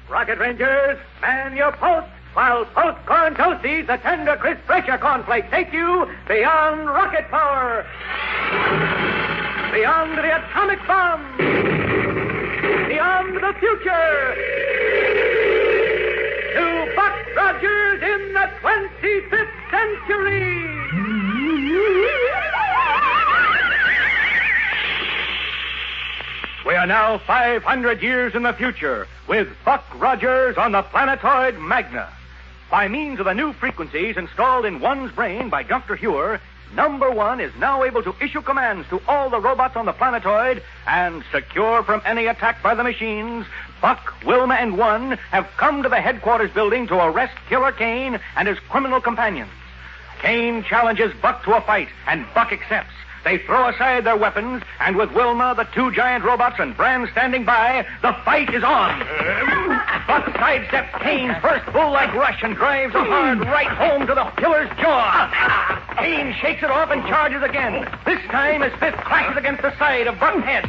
Rocket Rangers, man your post, while Post Corn Toasties, the tender, crisp, fresher cornflakes, take you beyond rocket power, beyond the atomic bomb, beyond the future, to Buck Rogers in the 25th century. We are now 500 years in the future with Buck Rogers on the planetoid Magna. By means of the new frequencies installed in one's brain by Doctor Heur, Number One is now able to issue commands to all the robots on the planetoid, and secure from any attack by the machines, Buck, Wilma, and One have come to the headquarters building to arrest Killer Kane and his criminal companions. Kane challenges Buck to a fight, and Buck accepts. They throw aside their weapons, and with Wilma, the two giant robots, and Bran standing by, the fight is on. Buck sidesteps Kane's first bull-like rush and drives a hard right home to the killer's jaw. Kane shakes it off and charges again. This time his fist clashes against the side of Buck's head.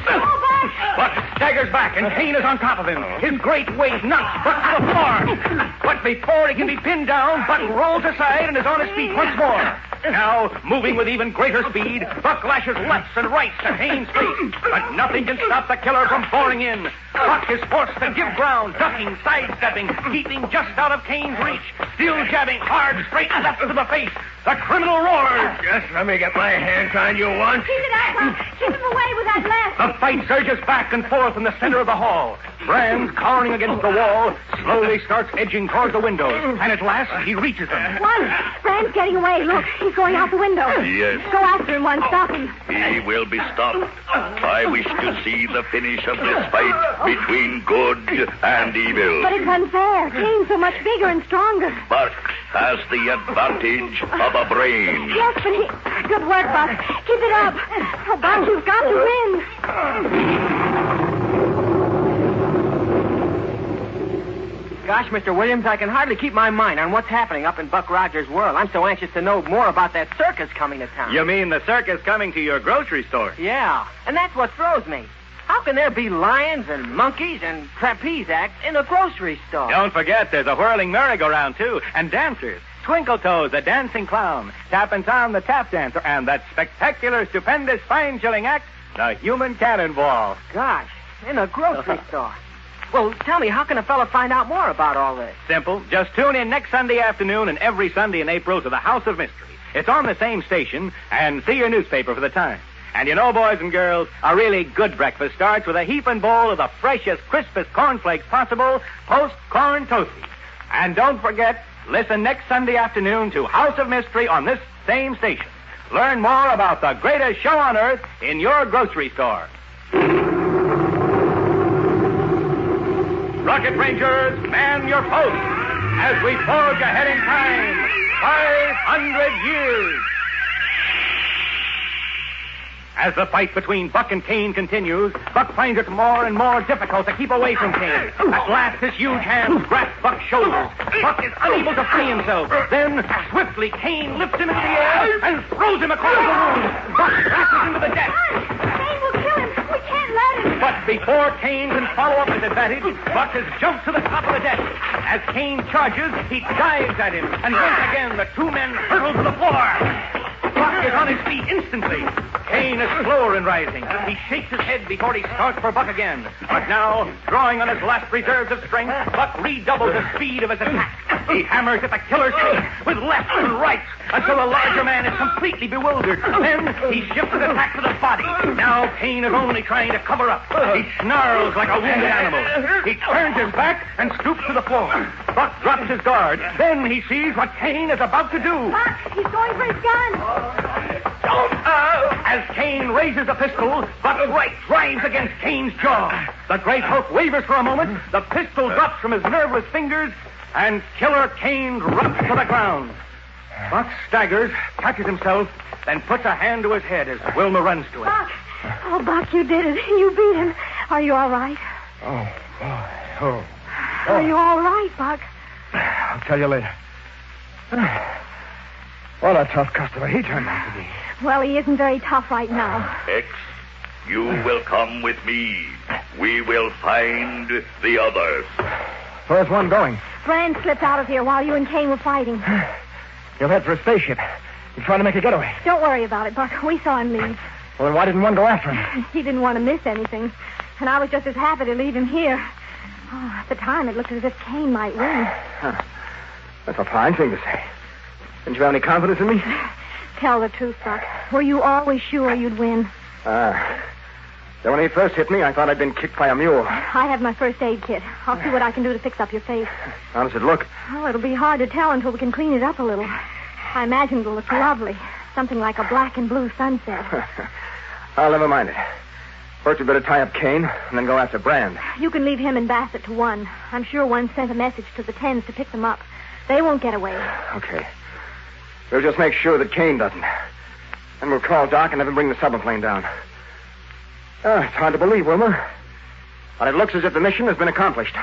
Buck staggers back, and Kane is on top of him. His great weight knocks Buck to the floor. But before he can be pinned down, Buck rolls aside and is on his feet once more. Now, moving with even greater speed, Buck lashes lefts and rights at Kane's face. But nothing can stop the killer from pouring in. Buck is forced to give ground, ducking, sidestepping, keeping just out of Kane's reach, still jabbing hard, straight left to the face. The criminal roars. Just let me get my hands on you once. Keep it up, Buck. Keep him away with that left. The fight surges back and forth in the center of the hall. Brand, cowering against the wall, slowly starts edging toward the windows, and at last he reaches them. One. Brand's getting away. Look, he's going out the window. Yes. Go after him, One. Stop him. He will be stopped. I wish to see the finish of this fight between good and evil. But it's unfair. Kane's so much bigger and stronger. Buck has the advantage of a brain. Yes, but he... Good work, Buck. Keep it up. Oh, Buck, you've got to win. Gosh, Mr. Williams, I can hardly keep my mind on what's happening up in Buck Rogers' world. I'm so anxious to know more about that circus coming to town. You mean the circus coming to your grocery store? Yeah, and that's what throws me. How can there be lions and monkeys and trapeze acts in a grocery store? Don't forget, there's a whirling merry-go-round, too, and dancers. Twinkle Toes, the dancing clown, Tappin' Tom, the tap dancer, and that spectacular, stupendous, spine-chilling act, the human cannonball. Gosh, in a grocery store. Well, tell me, how can a fella find out more about all this? Simple. Just tune in next Sunday afternoon and every Sunday in April to the House of Mystery. It's on the same station, and see your newspaper for the time. And you know, boys and girls, a really good breakfast starts with a heaping bowl of the freshest, crispest cornflakes possible, Post Corn Toasties. And don't forget, listen next Sunday afternoon to House of Mystery on this same station. Learn more about the greatest show on earth in your grocery store. Rocket Rangers, man your post as we forge ahead in time 500 years. As the fight between Buck and Kane continues, Buck finds it more and more difficult to keep away from Kane. At last, his huge hands grasp Buck's shoulders. Buck is unable to free himself. Then, swiftly, Kane lifts him into the air and throws him across the room. Buck crashes into the deck. Kane will kill him. We can't let him. But before Kane can follow up his advantage, Buck has jumped to the top of the deck. As Kane charges, he dives at him, and once again the two men hurtle to the floor. Buck is on his feet instantly. Kane is slower in rising. He shakes his head before he starts for Buck again. But now, drawing on his last reserves of strength, Buck redoubles the speed of his attack. He hammers at the killer's face with left and right until the larger man is completely bewildered. Then he shifts his attack to the body. Now Kane is only trying to cover up. He snarls like a wounded animal. He turns his back and stoops to the floor. Buck drops his guard. Then he sees what Kane is about to do. Buck, he's going for his gun. Don't! As Kane raises the pistol, Buck's right drives against Kane's jaw. The great Hulk wavers for a moment, the pistol drops from his nerveless fingers, and Killer Kane drops to the ground. Buck staggers, catches himself, then puts a hand to his head as Wilma runs to him. Buck! Oh, Buck, you did it. You beat him. Are you all right? Oh. Are you all right, Buck? I'll tell you later. What a tough customer he turned out to be. Well, he isn't very tough right now. X, you will come with me. We will find the others. Where's one going? Brand slipped out of here while you and Kane were fighting. He'll head for a spaceship. He's trying to make a getaway. Don't worry about it, Buck. We saw him leave. Well, then why didn't one go after him? He didn't want to miss anything. And I was just as happy to leave him here. Oh, at the time, it looked as if Kane might win. Huh. That's a fine thing to say. Didn't you have any confidence in me? Tell the truth, Buck. Were you always sure you'd win? Then when he first hit me, I thought I'd been kicked by a mule. I have my first aid kit. I'll see what I can do to fix up your face. How does it look? Oh, it'll be hard to tell until we can clean it up a little. I imagine it'll look lovely. Something like a black and blue sunset. I'll never mind it. First, we better tie up Kane and then go after Brand. You can leave him and Bassett to one. I'm sure one sent a message to the 10s to pick them up. They won't get away. Okay. We'll just make sure that Kane doesn't. Then we'll call Doc and have him bring the submarine down. It's hard to believe, Wilma. But it looks as if the mission has been accomplished.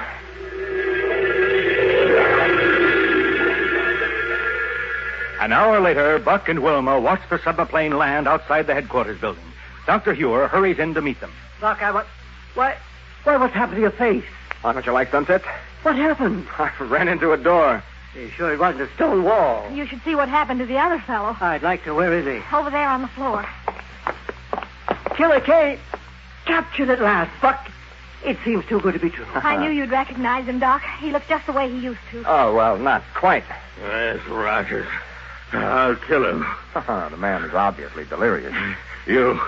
An hour later, Buck and Wilma watch the submarine land outside the headquarters building. Dr. Heur hurries in to meet them. Doc, what's happened to your face? Oh, don't you like sunsets? What happened? I ran into a door. You sure it wasn't a stone wall? You should see what happened to the other fellow. I'd like to. Where is he? Over there on the floor. Killer Kane. Captured at last, Buck. It seems too good to be true. I knew you'd recognize him, Doc. He looks just the way he used to. Oh, well, not quite. Yes, Rogers. I'll kill him. The man is obviously delirious. You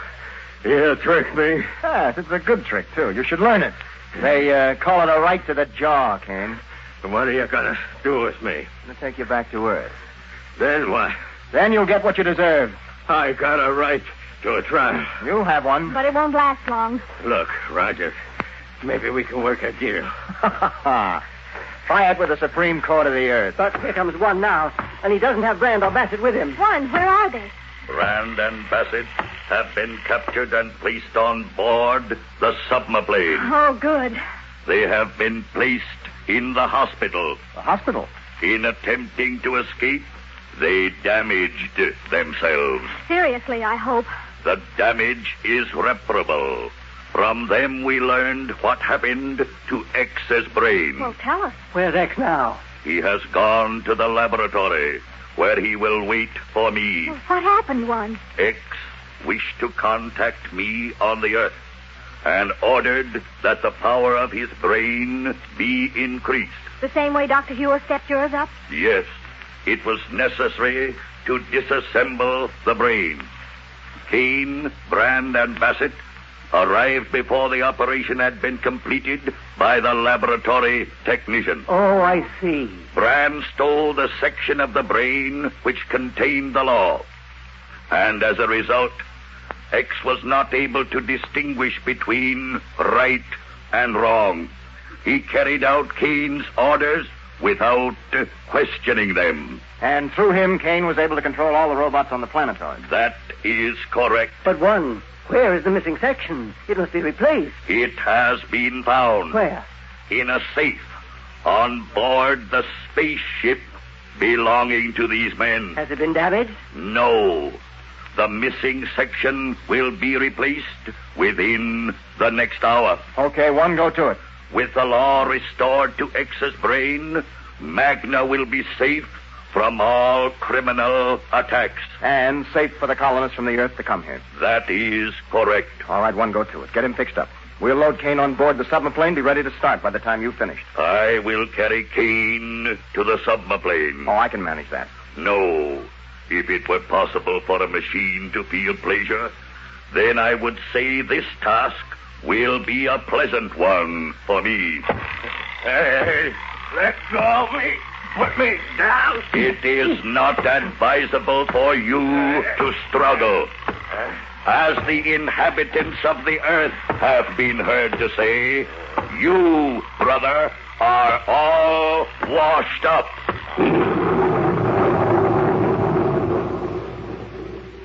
tricked me. Yes, it's a good trick, too. You should learn it. They call it a right to the jaw, Kane. What are you going to do with me? I'm going to take you back to Earth. Then what? Then you'll get what you deserve. I got a right to a trial. You'll have one. But it won't last long. Look, Rogers, maybe we can work a deal. Try it with the Supreme Court of the Earth. But here comes one now, and he doesn't have Brand or Bassett with him. One, where are they? Brand and Bassett have been captured and placed on board the submarine. Oh, good. They have been placed in the hospital. The hospital? In attempting to escape, they damaged themselves. Seriously, I hope. The damage is reparable. From them we learned what happened to X's brain. Well, tell us. Where's X now? He has gone to the laboratory, where he will wait for me. Well, what happened, One? X wished to contact me on the Earth and ordered that the power of his brain be increased. The same way Dr. Heur stepped yours up? Yes, it was necessary to disassemble the brain. Kane, Brand, and Bassett arrived before the operation had been completed by the laboratory technician. Oh, I see. Brand stole the section of the brain which contained the law. And as a result, X was not able to distinguish between right and wrong. He carried out Kane's orders without questioning them. And through him, Kane was able to control all the robots on the planetoid. That is correct. But One, where is the missing section? It must be replaced. It has been found. Where? In a safe on board the spaceship belonging to these men. Has it been damaged? No. The missing section will be replaced within the next hour. Okay, One, go to it. With the law restored to X's brain, Magna will be safe from all criminal attacks. And safe for the colonists from the Earth to come here. That is correct. All right, One, go to it. Get him fixed up. We'll load Kane on board the submarine. Be ready to start by the time you've finished. I will carry Kane to the submarine. Oh, I can manage that. No. If it were possible for a machine to feel pleasure, then I would say this task will be a pleasant one for me. Hey, let go of me. Put me down. It is not advisable for you to struggle. As the inhabitants of the Earth have been heard to say, you, brother, are all washed up.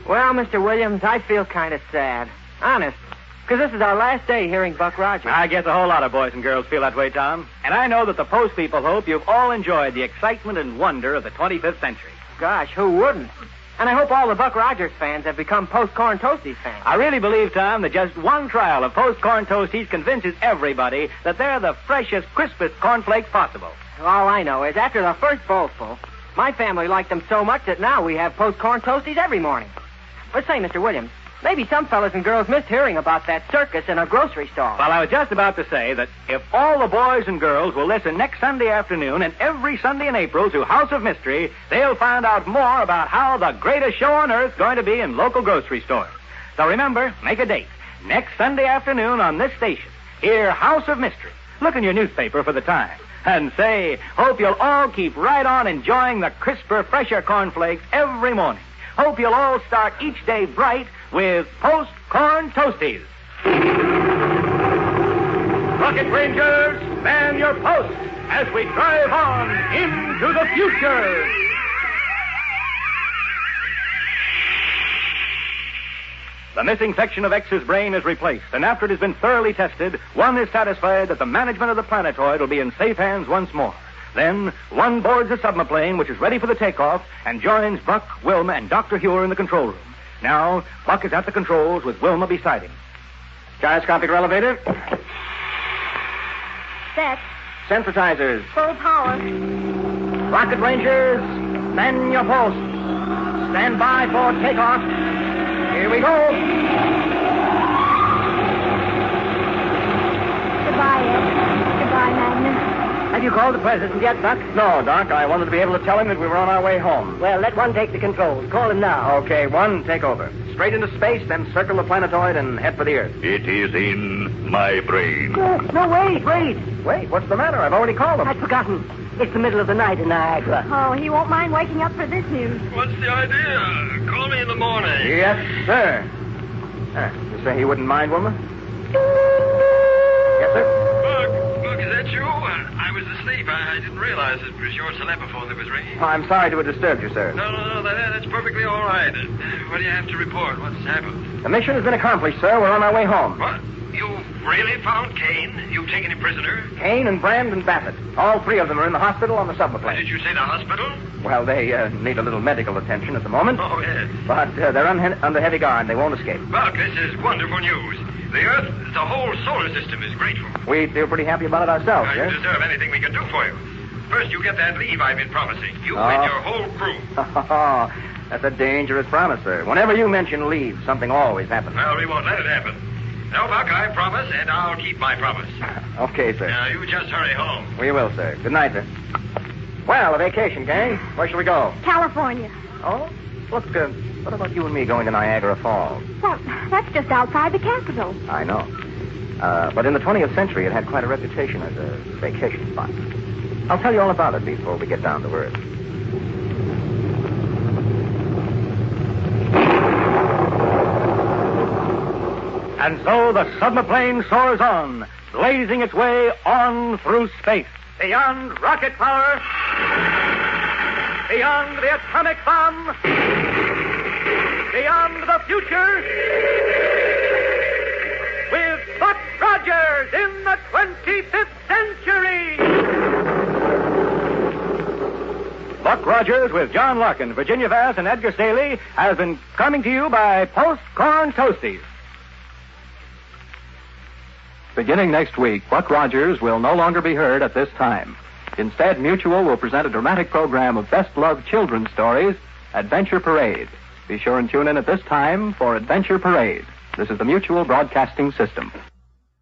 Well, Mr. Williams, I feel kind of sad. Honest. Because this is our last day hearing Buck Rogers. I guess a whole lot of boys and girls feel that way, Tom. And I know that the Post people hope you've all enjoyed the excitement and wonder of the 25th century. Gosh, who wouldn't? And I hope all the Buck Rogers fans have become Post-Corn Toasties fans. I really believe, Tom, that just one trial of Post-Corn Toasties convinces everybody that they're the freshest, crispest cornflakes possible. All I know is after the first bowlful, my family liked them so much that now we have Post-Corn Toasties every morning. But say, Mr. Williams, maybe some fellas and girls missed hearing about that circus in a grocery store. Well, I was just about to say that if all the boys and girls will listen next Sunday afternoon and every Sunday in April to House of Mystery, they'll find out more about how the greatest show on earth is going to be in local grocery stores. So remember, make a date. Next Sunday afternoon on this station. Hear House of Mystery. Look in your newspaper for the time. And say, hope you'll all keep right on enjoying the crisper, fresher cornflakes every morning. Hope you'll all start each day bright with Post-Corn Toasties. Rocket Rangers, man your post as we drive on into the future. The missing section of X's brain is replaced, and after it has been thoroughly tested, one is satisfied that the management of the planetoid will be in safe hands once more. Then, one boards a submarine which is ready for the takeoff and joins Buck, Wilma, and Dr. Heur in the control room. Now, Buck is at the controls with Wilma beside him. Gyroscopic elevator. Set. Sensitizers. Full power. Rocket Rangers, man your post. Stand by for takeoff. Here we go. Goodbye, Ed. Goodbye, Magnus. Have you called the president yet, Buck? No, Doc. I wanted to be able to tell him that we were on our way home. Well, let one take the controls. Call him now. Okay, one, take over. Straight into space, then circle the planetoid and head for the Earth. It is in my brain. No, wait. Wait, what's the matter? I've already called them. I'd forgotten. It's the middle of the night in Niagara. Oh, he won't mind waking up for this news. What's the idea? Call me in the morning. Yes, sir. You say he wouldn't mind, Wilma? Yes, sir. Buck, is that you? I was asleep. I didn't realize it was your telephone that was ringing. Oh, I'm sorry to have disturbed you, sir. No, that's perfectly all right. What do you have to report? What's happened? The mission has been accomplished, sir. We're on our way home. What? You really found Kane? You've taken him prisoner? Kane and Brand and Bassett. All three of them are in the hospital on the Did submarine. you say the hospital? Well, they need a little medical attention at the moment. Oh, yes. But they're under heavy guard. They won't escape. Buck, this is wonderful news. The Earth, the whole solar system is grateful. We feel pretty happy about it ourselves, You yes? deserve anything we can do for you. First, you get that leave I've been promising. You and your whole crew. That's a dangerous promise, sir. Whenever you mention leave, something always happens. Well, we won't let it happen. No, Buck, I promise, and I'll keep my promise. Okay, sir. Now, you just hurry home. We will, sir. Good night, sir. Well, a vacation, gang. Where shall we go? California. Oh? Look, what about you and me going to Niagara Falls? Well, that's just outside the capital. I know. But in the 20th century, it had quite a reputation as a vacation spot. I'll tell you all about it before we get down to Earth. And so the submarine soars on, blazing its way on through space. Beyond rocket power, beyond the atomic bomb, beyond the future, with Buck Rogers in the 25th century. Buck Rogers with John Larkin, Virginia Vass, and Edgar Staley has been coming to you by Post-Corn Toasties. Beginning next week, Buck Rogers will no longer be heard at this time. Instead, Mutual will present a dramatic program of best-loved children's stories, Adventure Parade. Be sure and tune in at this time for Adventure Parade. This is the Mutual Broadcasting System.